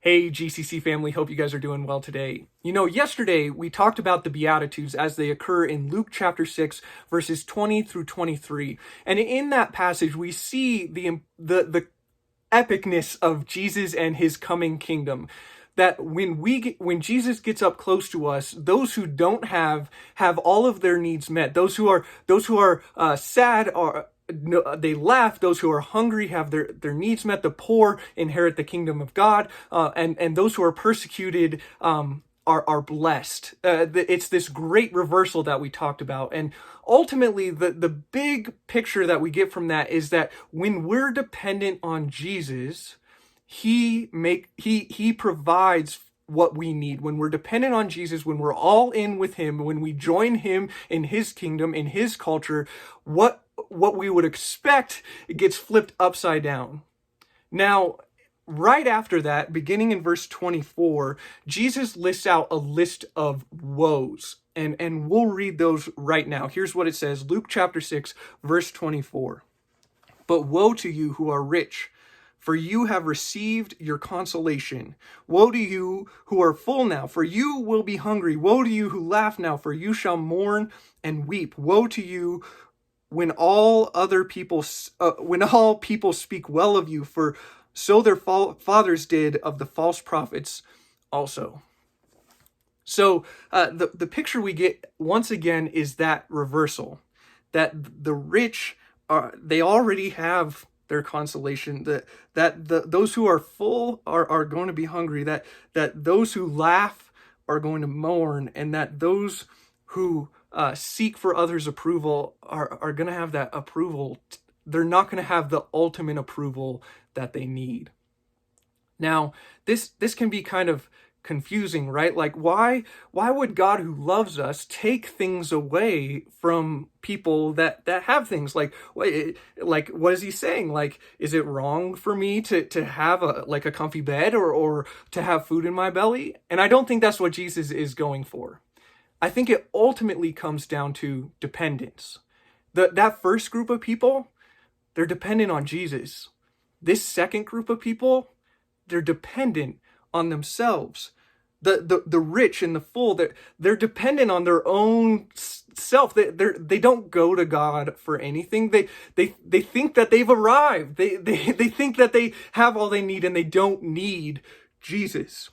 Hey, GCC family, hope you guys are doing well today. You know, yesterday we talked about the Beatitudes as they occur in Luke chapter 6, verses 20 through 23. And in that passage, we see the epicness of Jesus and his coming kingdom. That when Jesus gets up close to us, those who don't have all of their needs met. Those who are sad are no, they laugh. Those who are hungry have their needs met. The poor inherit the kingdom of God, and those who are persecuted are blessed. It's this great reversal that we talked about, and ultimately the big picture that we get from that is that when we're dependent on Jesus, he provides what we need. When we're dependent on Jesus, when we're all in with him, when we join him in his kingdom, in his culture, what we would expect, it gets flipped upside down. Now, right after that, beginning in verse 24, Jesus lists out a list of woes, and we'll read those right now. Here's what it says, Luke chapter 6, verse 24. But woe to you who are rich, for you have received your consolation. Woe to you who are full now, for you will be hungry. Woe to you who laugh now, for you shall mourn and weep. Woe to you when all people speak well of you, for so their fathers did of the false prophets also. So the picture we get once again is that reversal, that the rich they already have their consolation, those who are full are going to be hungry, that those who laugh are going to mourn, and that those who seek for others' approval are going to have that approval. They're not going to have the ultimate approval that they need. Now, this can be kind of confusing, right? Like, why would God, who loves us, take things away from people that have things? Like what is he saying? Like, is it wrong for me to have a comfy bed or to have food in my belly? And I don't think that's what Jesus is going for. I think it ultimately comes down to dependence. That first group of people, they're dependent on Jesus. This second group of people, they're dependent on themselves. The rich and the full, they're dependent on their own self. They don't go to God for anything. They think that they've arrived. They think that they have all they need and they don't need Jesus.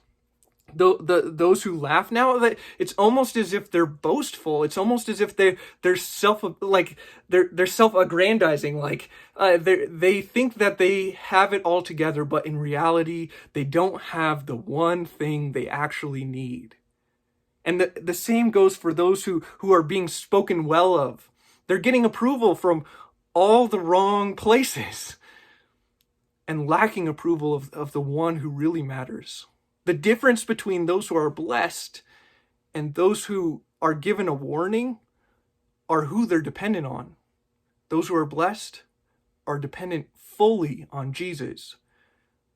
Those who laugh now, that it's almost as if they're boastful. It's almost as if they're self-aggrandizing. Like they think that they have it all together, but in reality, they don't have the one thing they actually need. And the same goes for those who are being spoken well of. They're getting approval from all the wrong places and lacking approval of the one who really matters. The difference between those who are blessed and those who are given a warning are who they're dependent on. Those who are blessed are dependent fully on Jesus.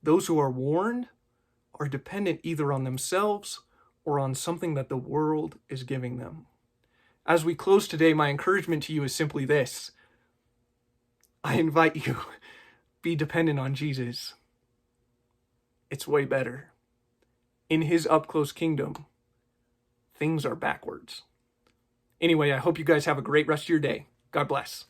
Those who are warned are dependent either on themselves or on something that the world is giving them. As we close today, my encouragement to you is simply this. I invite you, be dependent on Jesus. It's way better. In his up-close kingdom, things are backwards. Anyway, I hope you guys have a great rest of your day. God bless.